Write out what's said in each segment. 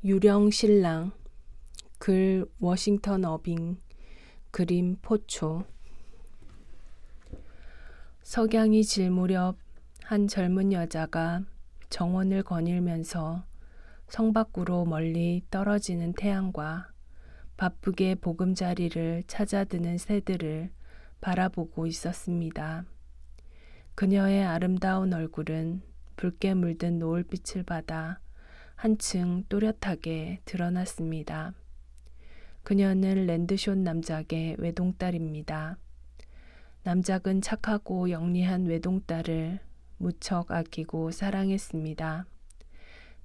유령 신랑, 글 워싱턴 어빙, 그림 포초. 석양이 질 무렵 한 젊은 여자가 정원을 거닐면서 성 밖으로 멀리 떨어지는 태양과 바쁘게 보금자리를 찾아드는 새들을 바라보고 있었습니다. 그녀의 아름다운 얼굴은 붉게 물든 노을빛을 받아 한층 또렷하게 드러났습니다. 그녀는 랜드숀 남작의 외동딸입니다. 남작은 착하고 영리한 외동딸을 무척 아끼고 사랑했습니다.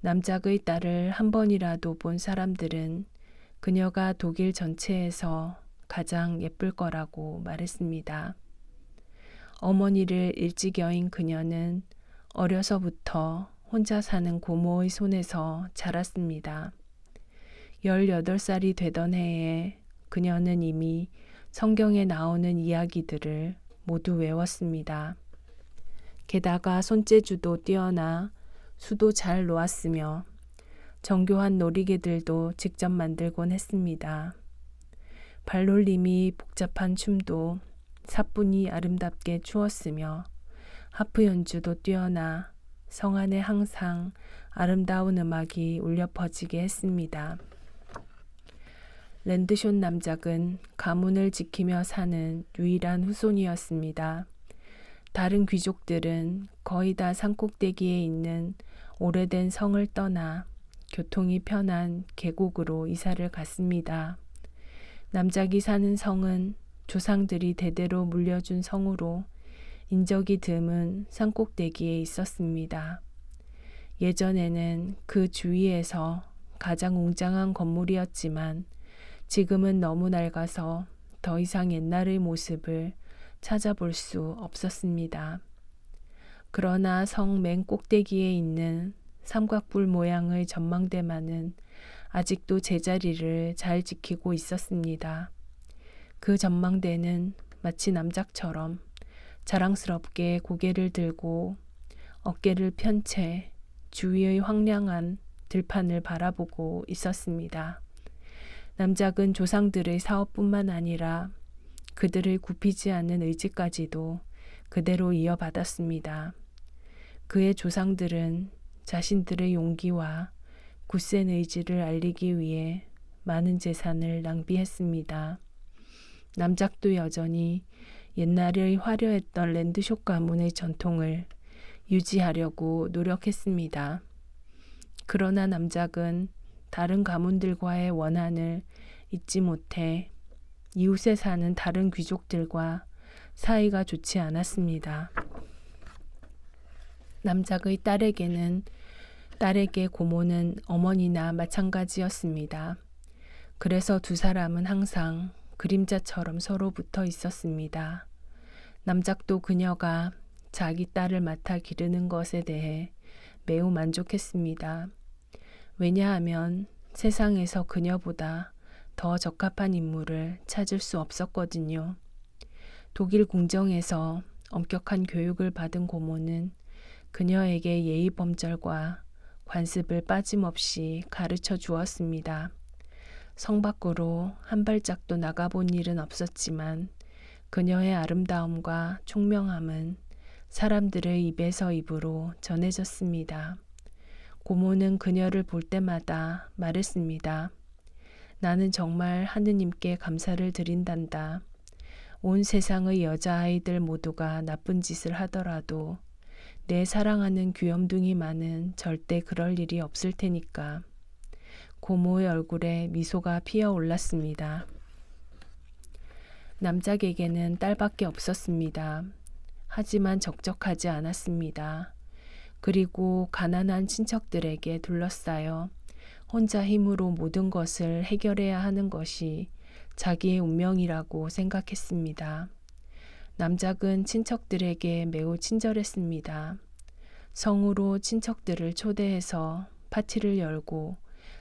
남작의 딸을 한 번이라도 본 사람들은 그녀가 독일 전체에서 가장 예쁠 거라고 말했습니다. 어머니를 일찍 여인 그녀는 어려서부터 혼자 사는 고모의 손에서 자랐습니다. 18살이 되던 해에 그녀는 이미 성경에 나오는 이야기들을 모두 외웠습니다. 게다가 손재주도 뛰어나 수도 잘 놓았으며 정교한 놀이개들도 직접 만들곤 했습니다. 발놀림이 복잡한 춤도 사뿐히 아름답게 추었으며 하프 연주도 뛰어나 성 안에 항상 아름다운 음악이 울려 퍼지게 했습니다. 랜드숀 남작은 가문을 지키며 사는 유일한 후손이었습니다. 다른 귀족들은 거의 다 산꼭대기에 있는 오래된 성을 떠나 교통이 편한 계곡으로 이사를 갔습니다. 남작이 사는 성은 조상들이 대대로 물려준 성으로 인적이 드문 산꼭대기에 있었습니다. 예전에는 그 주위에서 가장 웅장한 건물이었지만 지금은 너무 낡아서 더 이상 옛날의 모습을 찾아볼 수 없었습니다. 그러나 성 맨 꼭대기에 있는 삼각불 모양의 전망대만은 아직도 제자리를 잘 지키고 있었습니다. 그 전망대는 마치 남작처럼 자랑스럽게 고개를 들고 어깨를 편 채 주위의 황량한 들판을 바라보고 있었습니다. 남작은 조상들의 사업뿐만 아니라 그들의 굽히지 않는 의지까지도 그대로 이어받았습니다. 그의 조상들은 자신들의 용기와 굳센 의지를 알리기 위해 많은 재산을 낭비했습니다. 남작도 여전히 옛날의 화려했던 랜드숀 가문의 전통을 유지하려고 노력했습니다. 그러나 남작은 다른 가문들과의 원한을 잊지 못해 이웃에 사는 다른 귀족들과 사이가 좋지 않았습니다. 남작의 딸에게 고모는 어머니나 마찬가지였습니다. 그래서 두 사람은 항상 그림자처럼 서로 붙어 있었습니다. 남작도 그녀가 자기 딸을 맡아 기르는 것에 대해 매우 만족했습니다. 왜냐하면 세상에서 그녀보다 더 적합한 인물을 찾을 수 없었거든요. 독일 궁정에서 엄격한 교육을 받은 고모는 그녀에게 예의범절과 관습을 빠짐없이 가르쳐 주었습니다. 성 밖으로 한 발짝도 나가본 일은 없었지만 그녀의 아름다움과 총명함은 사람들의 입에서 입으로 전해졌습니다. 고모는 그녀를 볼 때마다 말했습니다. 나는 정말 하느님께 감사를 드린단다. 온 세상의 여자아이들 모두가 나쁜 짓을 하더라도 내 사랑하는 귀염둥이만은 절대 그럴 일이 없을 테니까. 고모의 얼굴에 미소가 피어올랐습니다. 남작에게는 딸밖에 없었습니다. 하지만 적적하지 않았습니다. 그리고 가난한 친척들에게 둘러싸여 혼자 힘으로 모든 것을 해결해야 하는 것이 자기의 운명이라고 생각했습니다. 남작은 친척들에게 매우 친절했습니다. 성으로 친척들을 초대해서 파티를 열고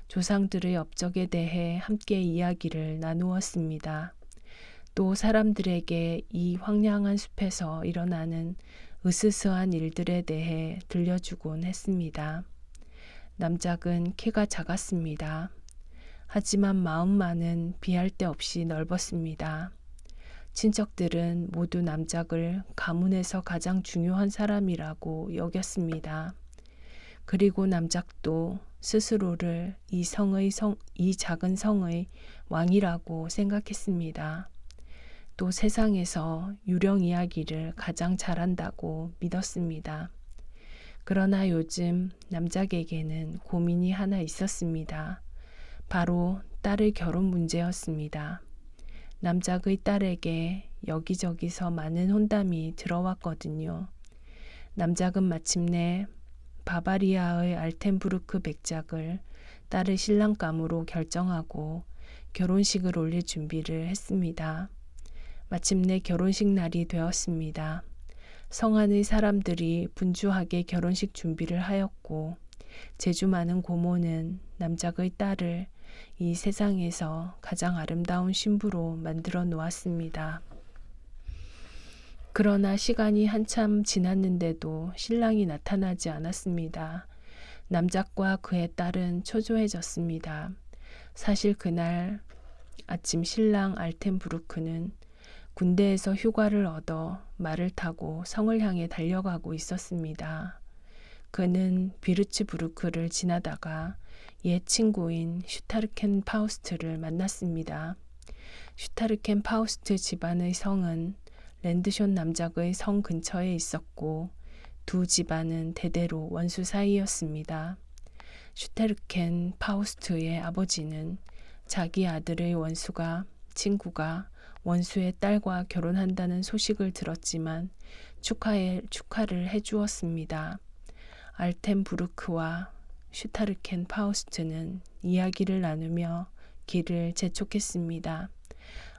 조상들의 업적에 대해 함께 이야기를 나누었습니다. 또 사람들에게 이 황량한 숲에서 일어나는 으스스한 일들에 대해 들려주곤 했습니다. 남작은 키가 작았습니다. 하지만 마음만은 비할 데 없이 넓었습니다. 친척들은 모두 남작을 가문에서 가장 중요한 사람이라고 여겼습니다. 그리고 남작도 스스로를 이 작은 성의 왕이라고 생각했습니다. 또 세상에서 유령 이야기를 가장 잘한다고 믿었습니다. 그러나 요즘 남작에게는 고민이 하나 있었습니다. 바로 딸의 결혼 문제였습니다. 남작의 딸에게 여기저기서 많은 혼담이 들어왔거든요. 남작은 마침내 바바리아의 알텐부르크 백작을 딸의 신랑감으로 결정하고 결혼식을 올릴 준비를 했습니다. 마침내 결혼식 날이 되었습니다. 성 안의 사람들이 분주하게 결혼식 준비를 하였고 재주 많은 고모는 남작의 딸을 이 세상에서 가장 아름다운 신부로 만들어 놓았습니다. 그러나 시간이 한참 지났는데도 신랑이 나타나지 않았습니다. 남작과 그의 딸은 초조해졌습니다. 사실 그날 아침 신랑 알텐부르크는 군대에서 휴가를 얻어 말을 타고 성을 향해 달려가고 있었습니다. 그는 비르츠부르크를 지나다가 옛 친구인 슈타르켄 파우스트를 만났습니다. 슈타르켄 파우스트 집안의 성은 랜드숀 남작의 성 근처에 있었고 두 집안은 대대로 원수 사이였습니다. 슈타르켄 파우스트의 아버지는 자기 아들의 친구가 원수의 딸과 결혼한다는 소식을 들었지만 축하를 해주었습니다. 알텐부르크와 슈타르켄 파우스트는 이야기를 나누며 길을 재촉했습니다.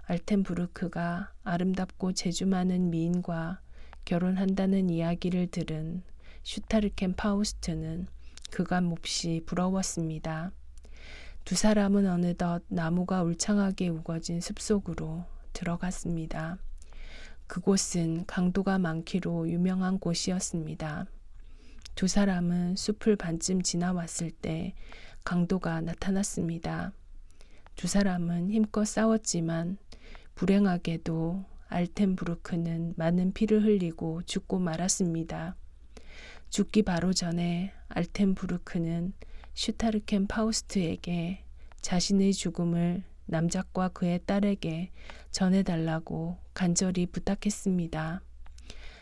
알텐부르크가 아름답고 재주 많은 미인과 결혼한다는 이야기를 들은 슈타르켄 파우스트는 그감 몹시 부러웠습니다. 두 사람은 어느덧 나무가 울창하게 우거진 숲속으로 들어갔습니다. 그곳은 강도가 많기로 유명한 곳이었습니다. 두 사람은 숲을 반쯤 지나왔을 때 강도가 나타났습니다. 두 사람은 힘껏 싸웠지만 불행하게도 알텐부르크는 많은 피를 흘리고 죽고 말았습니다. 죽기 바로 전에 알텐부르크는 슈타르켄 파우스트에게 자신의 죽음을 남작과 그의 딸에게 전해달라고 간절히 부탁했습니다.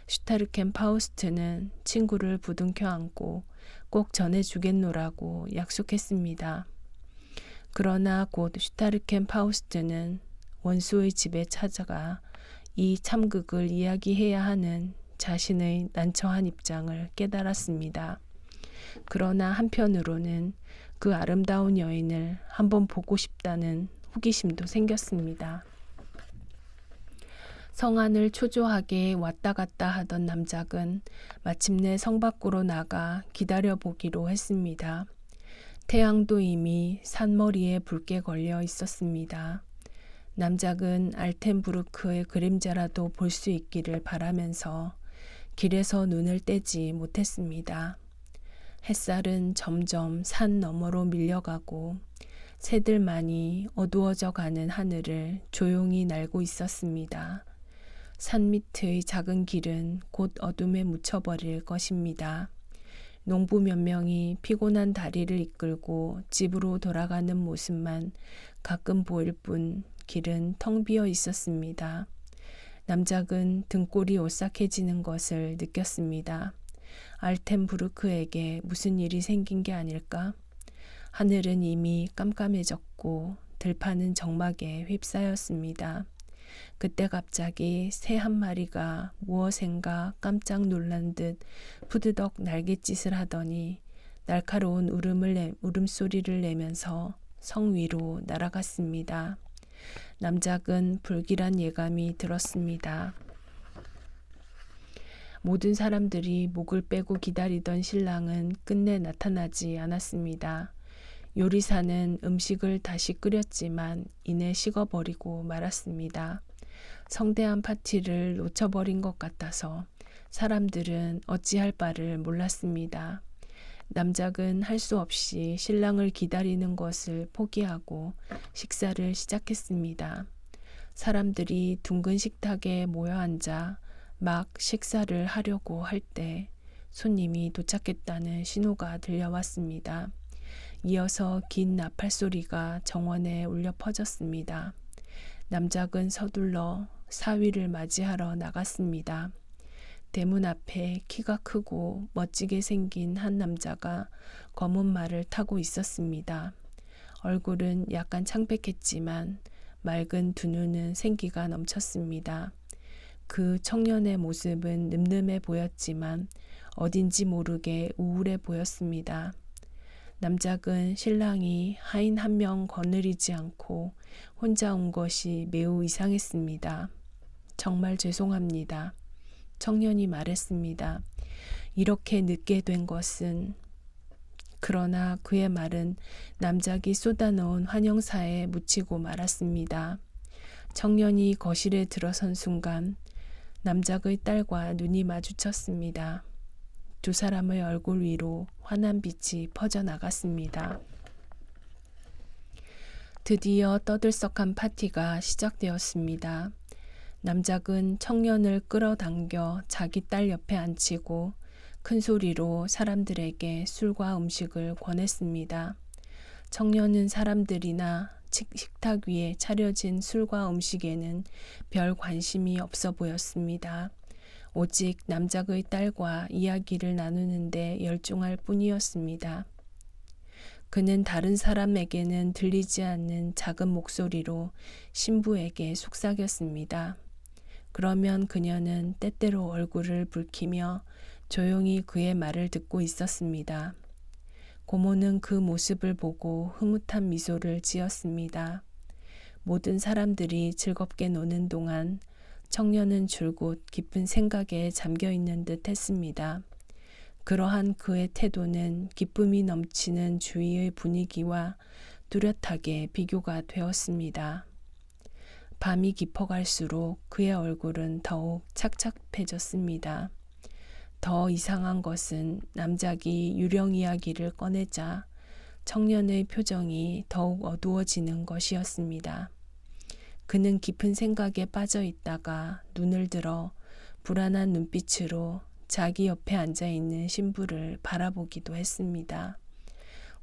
슈타르켄 파우스트는 친구를 부둥켜 안고 꼭 전해주겠노라고 약속했습니다. 그러나 곧 슈타르켄 파우스트는 원수의 집에 찾아가 이 참극을 이야기해야 하는 자신의 난처한 입장을 깨달았습니다. 그러나 한편으로는 그 아름다운 여인을 한번 보고 싶다는 호기심도 생겼습니다. 성 안을 초조하게 왔다 갔다 하던 남작은 마침내 성 밖으로 나가 기다려보기로 했습니다. 태양도 이미 산머리에 붉게 걸려 있었습니다. 남작은 알텐부르크의 그림자라도 볼 수 있기를 바라면서 길에서 눈을 떼지 못했습니다. 햇살은 점점 산 너머로 밀려가고 새들만이 어두워져 가는 하늘을 조용히 날고 있었습니다. 산 밑의 작은 길은 곧 어둠에 묻혀버릴 것입니다. 농부 몇 명이 피곤한 다리를 이끌고 집으로 돌아가는 모습만 가끔 보일 뿐 길은 텅 비어 있었습니다. 남작은 등골이 오싹해지는 것을 느꼈습니다. 알텐부르크에게 무슨 일이 생긴 게 아닐까? 하늘은 이미 깜깜해졌고 들판은 적막에 휩싸였습니다. 그때 갑자기 새 한 마리가 무엇인가 깜짝 놀란 듯 푸드덕 날갯짓을 하더니 날카로운 울음소리를 내면서 성 위로 날아갔습니다. 남작은 불길한 예감이 들었습니다. 모든 사람들이 목을 빼고 기다리던 신랑은 끝내 나타나지 않았습니다. 요리사는 음식을 다시 끓였지만 이내 식어버리고 말았습니다. 성대한 파티를 놓쳐버린 것 같아서 사람들은 어찌할 바를 몰랐습니다. 남작은 할 수 없이 신랑을 기다리는 것을 포기하고 식사를 시작했습니다. 사람들이 둥근 식탁에 모여 앉아 막 식사를 하려고 할 때 손님이 도착했다는 신호가 들려왔습니다. 이어서 긴 나팔 소리가 정원에 울려 퍼졌습니다. 남작은 서둘러 사위를 맞이하러 나갔습니다. 대문 앞에 키가 크고 멋지게 생긴 한 남자가 검은 말을 타고 있었습니다. 얼굴은 약간 창백했지만 맑은 두 눈은 생기가 넘쳤습니다. 그 청년의 모습은 늠름해 보였지만 어딘지 모르게 우울해 보였습니다. 남작은 신랑이 하인 한 명 거느리지 않고 혼자 온 것이 매우 이상했습니다. 정말 죄송합니다. 청년이 말했습니다. 이렇게 늦게 된 것은. 그러나 그의 말은 남작이 쏟아놓은 환영사에 묻히고 말았습니다. 청년이 거실에 들어선 순간 남작의 딸과 눈이 마주쳤습니다. 두 사람의 얼굴 위로 환한 빛이 퍼져나갔습니다. 드디어 떠들썩한 파티가 시작되었습니다. 남작은 청년을 끌어당겨 자기 딸 옆에 앉히고 큰 소리로 사람들에게 술과 음식을 권했습니다. 청년은 사람들이나 식탁 위에 차려진 술과 음식에는 별 관심이 없어 보였습니다. 오직 남작의 딸과 이야기를 나누는데 열중할 뿐이었습니다. 그는 다른 사람에게는 들리지 않는 작은 목소리로 신부에게 속삭였습니다. 그러면 그녀는 때때로 얼굴을 붉히며 조용히 그의 말을 듣고 있었습니다. 고모는 그 모습을 보고 흐뭇한 미소를 지었습니다. 모든 사람들이 즐겁게 노는 동안 청년은 줄곧 깊은 생각에 잠겨 있는 듯 했습니다. 그러한 그의 태도는 기쁨이 넘치는 주위의 분위기와 뚜렷하게 비교가 되었습니다. 밤이 깊어갈수록 그의 얼굴은 더욱 착착해졌습니다. 더 이상한 것은 남작이 유령 이야기를 꺼내자 청년의 표정이 더욱 어두워지는 것이었습니다. 그는 깊은 생각에 빠져 있다가 눈을 들어 불안한 눈빛으로 자기 옆에 앉아있는 신부를 바라보기도 했습니다.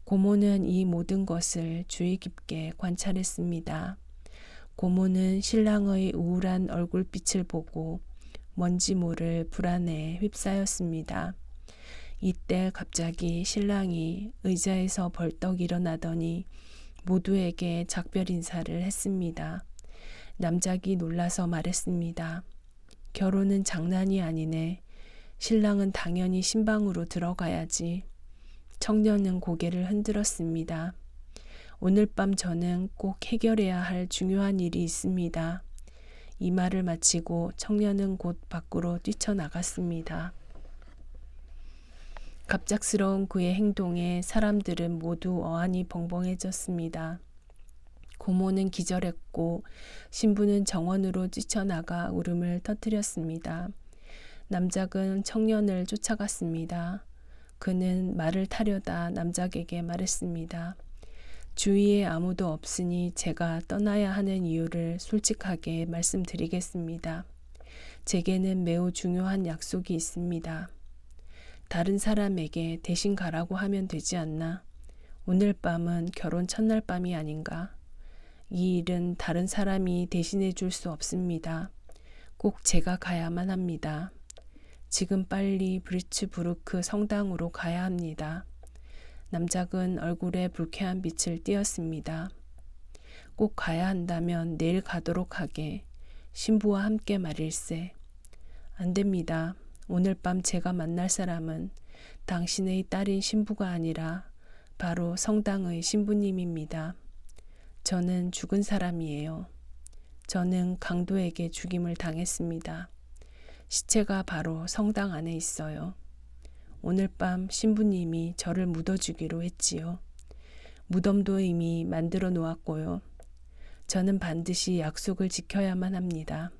고모는 이 모든 것을 주의 깊게 관찰했습니다. 고모는 신랑의 우울한 얼굴빛을 보고 뭔지 모를 불안에 휩싸였습니다. 이때 갑자기 신랑이 의자에서 벌떡 일어나더니 모두에게 작별 인사를 했습니다. 남작이 놀라서 말했습니다. 결혼은 장난이 아니네. 신랑은 당연히 신방으로 들어가야지. 청년은 고개를 흔들었습니다. 오늘 밤 저는 꼭 해결해야 할 중요한 일이 있습니다. 이 말을 마치고 청년은 곧 밖으로 뛰쳐나갔습니다. 갑작스러운 그의 행동에 사람들은 모두 어안이 벙벙해졌습니다. 고모는 기절했고 신부는 정원으로 뛰쳐나가 울음을 터뜨렸습니다. 남작은 청년을 쫓아갔습니다. 그는 말을 타려다 남작에게 말했습니다. 주위에 아무도 없으니 제가 떠나야 하는 이유를 솔직하게 말씀드리겠습니다. 제게는 매우 중요한 약속이 있습니다. 다른 사람에게 대신 가라고 하면 되지 않나? 오늘 밤은 결혼 첫날 밤이 아닌가? 이 일은 다른 사람이 대신해 줄 수 없습니다. 꼭 제가 가야만 합니다. 지금 빨리 브리츠부르크 성당으로 가야 합니다. 남작은 얼굴에 불쾌한 빛을 띄었습니다. 꼭 가야 한다면 내일 가도록 하게. 신부와 함께 말일세. 안 됩니다. 오늘 밤 제가 만날 사람은 당신의 딸인 신부가 아니라 바로 성당의 신부님입니다. 저는 죽은 사람이에요. 저는 강도에게 죽임을 당했습니다. 시체가 바로 성당 안에 있어요. 오늘 밤 신부님이 저를 묻어주기로 했지요. 무덤도 이미 만들어 놓았고요. 저는 반드시 약속을 지켜야만 합니다.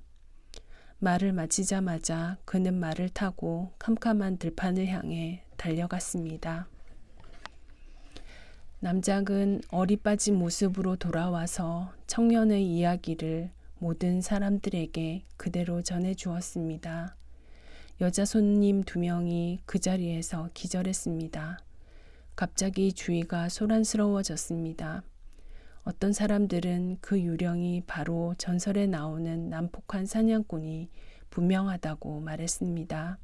말을 마치자마자 그는 말을 타고 캄캄한 들판을 향해 달려갔습니다. 남작은 어리 빠진 모습으로 돌아와서 청년의 이야기를 모든 사람들에게 그대로 전해 주었습니다. 여자 손님 2명이 그 자리에서 기절했습니다. 갑자기 주위가 소란스러워졌습니다. 어떤 사람들은 그 유령이 바로 전설에 나오는 난폭한 사냥꾼이 분명하다고 말했습니다.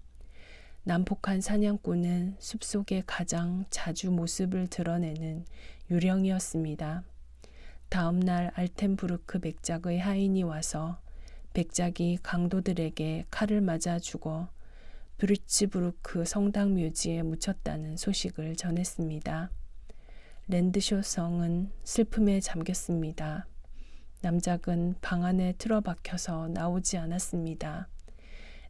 난폭한 사냥꾼은 숲속에 가장 자주 모습을 드러내는 유령이었습니다. 다음 날 알텐부르크 백작의 하인이 와서 백작이 강도들에게 칼을 맞아 죽어 브리츠부르크 성당 묘지에 묻혔다는 소식을 전했습니다. 랜드쇼성은 슬픔에 잠겼습니다. 남작은 방 안에 틀어박혀서 나오지 않았습니다.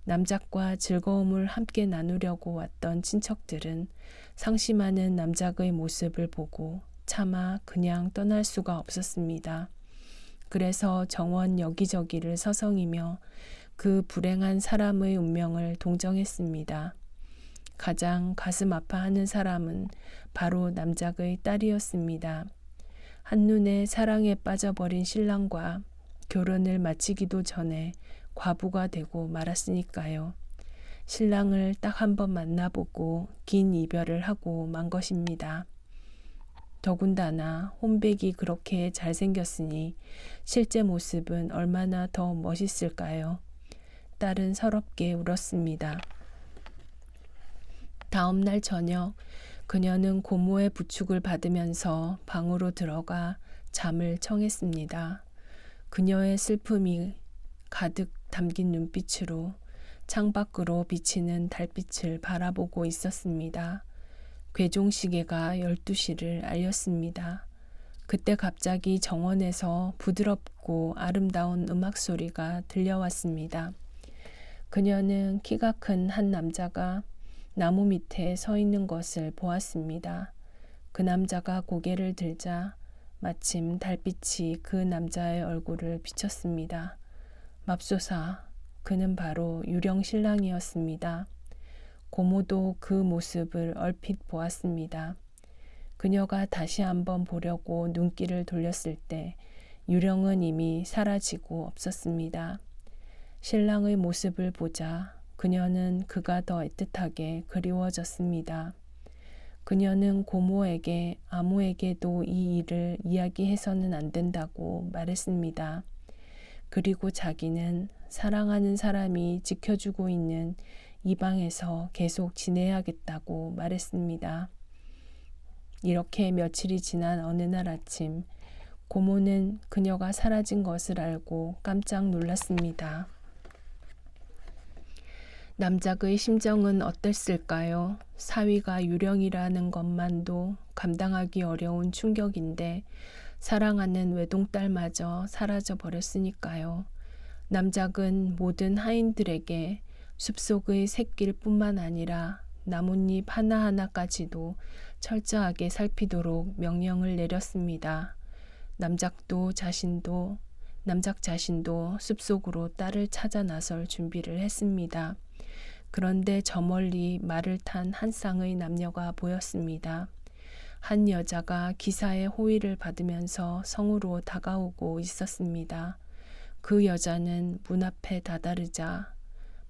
남작과 즐거움을 함께 나누려고 왔던 친척들은 상심하는 남작의 모습을 보고 차마 그냥 떠날 수가 없었습니다. 그래서 정원 여기저기를 서성이며 그 불행한 사람의 운명을 동정했습니다. 가장 가슴 아파하는 사람은 바로 남작의 딸이었습니다. 한눈에 사랑에 빠져버린 신랑과 결혼을 마치기도 전에 과부가 되고 말았으니까요. 신랑을 딱 한 번 만나보고 긴 이별을 하고 만 것입니다. 더군다나 혼백이 그렇게 잘생겼으니 실제 모습은 얼마나 더 멋있을까요? 딸은 서럽게 울었습니다. 다음 날 저녁 그녀는 고모의 부축을 받으면서 방으로 들어가 잠을 청했습니다. 그녀의 슬픔이 가득 담긴 눈빛으로 창밖으로 비치는 달빛을 바라보고 있었습니다. 괴종시계가 12시를 알렸습니다. 그때 갑자기 정원에서 부드럽고 아름다운 음악 소리가 들려왔습니다. 그녀는 키가 큰 한 남자가 나무 밑에 서 있는 것을 보았습니다. 그 남자가 고개를 들자 마침 달빛이 그 남자의 얼굴을 비쳤습니다. 맙소사, 그는 바로 유령 신랑이었습니다. 고모도 그 모습을 얼핏 보았습니다. 그녀가 다시 한번 보려고 눈길을 돌렸을 때 유령은 이미 사라지고 없었습니다. 신랑의 모습을 보자 그녀는 그가 더 애틋하게 그리워졌습니다. 그녀는 고모에게 아무에게도 이 일을 이야기해서는 안 된다고 말했습니다. 그리고 자기는 사랑하는 사람이 지켜주고 있는 이 방에서 계속 지내야겠다고 말했습니다. 이렇게 며칠이 지난 어느 날 아침, 고모는 그녀가 사라진 것을 알고 깜짝 놀랐습니다. 남작의 심정은 어땠을까요? 사위가 유령이라는 것만도 감당하기 어려운 충격인데 사랑하는 외동딸마저 사라져 버렸으니까요. 남작은 모든 하인들에게 숲속의 샛길뿐만 아니라 나뭇잎 하나하나까지도 철저하게 살피도록 명령을 내렸습니다. 남작 자신도 숲속으로 딸을 찾아 나설 준비를 했습니다. 그런데 저 멀리 말을 탄 한 쌍의 남녀가 보였습니다. 한 여자가 기사의 호의를 받으면서 성으로 다가오고 있었습니다. 그 여자는 문 앞에 다다르자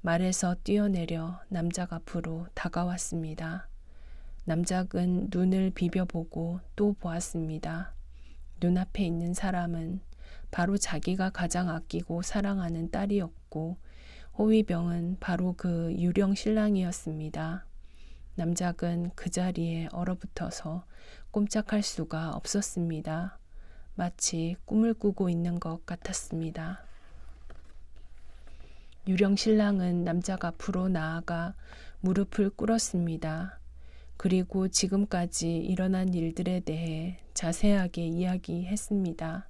말에서 뛰어내려 남작 앞으로 다가왔습니다. 남작은 눈을 비벼보고 또 보았습니다. 눈앞에 있는 사람은 바로 자기가 가장 아끼고 사랑하는 딸이었고 호위병은 바로 그 유령 신랑이었습니다. 남작은 그 자리에 얼어붙어서 꼼짝할 수가 없었습니다. 마치 꿈을 꾸고 있는 것 같았습니다. 유령 신랑은 남작 앞으로 나아가 무릎을 꿇었습니다. 그리고 지금까지 일어난 일들에 대해 자세하게 이야기했습니다.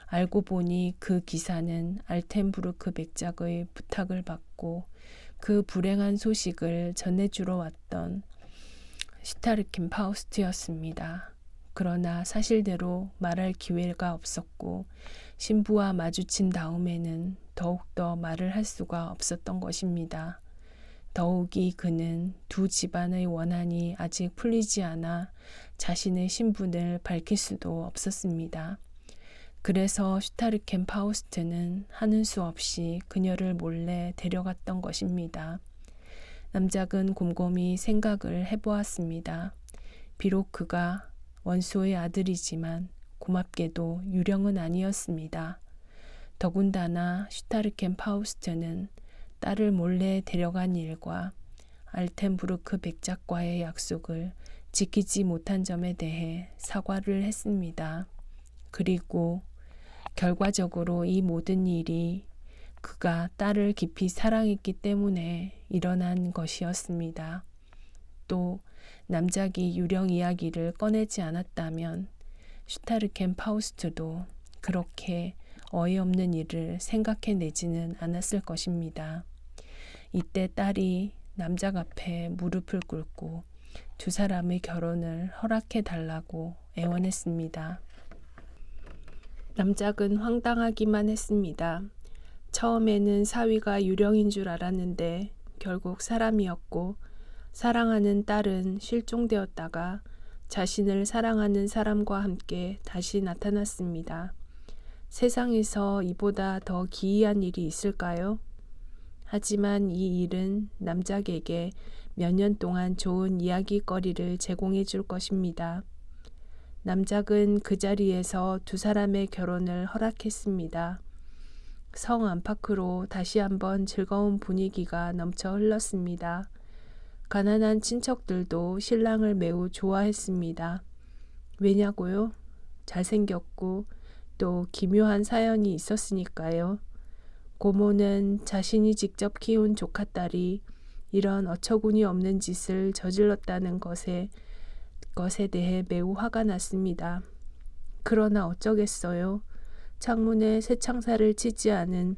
알고 보니 그 기사는 알텐부르크 백작의 부탁을 받고 그 불행한 소식을 전해주러 왔던 슈타르킨 파우스트였습니다. 그러나 사실대로 말할 기회가 없었고 신부와 마주친 다음에는 더욱더 말을 할 수가 없었던 것입니다. 더욱이 그는 두 집안의 원한이 아직 풀리지 않아 자신의 신분을 밝힐 수도 없었습니다. 그래서 슈타르켄 파우스트는 하는 수 없이 그녀를 몰래 데려갔던 것입니다. 남작은 곰곰이 생각을 해보았습니다. 비록 그가 원수의 아들이지만 고맙게도 유령은 아니었습니다. 더군다나 슈타르켄 파우스트는 딸을 몰래 데려간 일과 알텐부르크 백작과의 약속을 지키지 못한 점에 대해 사과를 했습니다. 그리고 결과적으로 이 모든 일이 그가 딸을 깊이 사랑했기 때문에 일어난 것이었습니다. 또 남작이 유령 이야기를 꺼내지 않았다면 슈타르켄 파우스트도 그렇게 어이없는 일을 생각해내지는 않았을 것입니다. 이때 딸이 남작 앞에 무릎을 꿇고 두 사람의 결혼을 허락해달라고 애원했습니다. 남작은 황당하기만 했습니다. 처음에는 사위가 유령인 줄 알았는데 결국 사람이었고 사랑하는 딸은 실종되었다가 자신을 사랑하는 사람과 함께 다시 나타났습니다. 세상에서 이보다 더 기이한 일이 있을까요? 하지만 이 일은 남작에게 몇 년 동안 좋은 이야기거리를 제공해 줄 것입니다. 남작은 그 자리에서 두 사람의 결혼을 허락했습니다. 성 안팎으로 다시 한번 즐거운 분위기가 넘쳐 흘렀습니다. 가난한 친척들도 신랑을 매우 좋아했습니다. 왜냐고요? 잘생겼고 또 기묘한 사연이 있었으니까요. 고모는 자신이 직접 키운 조카딸이 이런 어처구니 없는 짓을 저질렀다는 것에 대해 매우 화가 났습니다. 그러나 어쩌겠어요. 창문에 새창살을 치지 않은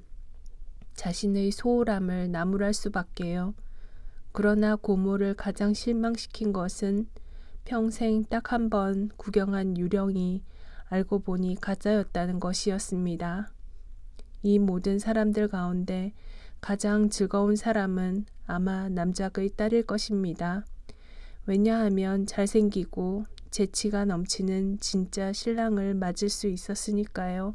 자신의 소홀함을 나무랄 수밖에요. 그러나 고모를 가장 실망시킨 것은 평생 딱 한 번 구경한 유령이 알고 보니 가짜였다는 것이었습니다. 이 모든 사람들 가운데 가장 즐거운 사람은 아마 남작의 딸일 것입니다. 왜냐하면 잘생기고 재치가 넘치는 진짜 신랑을 맞을 수 있었으니까요.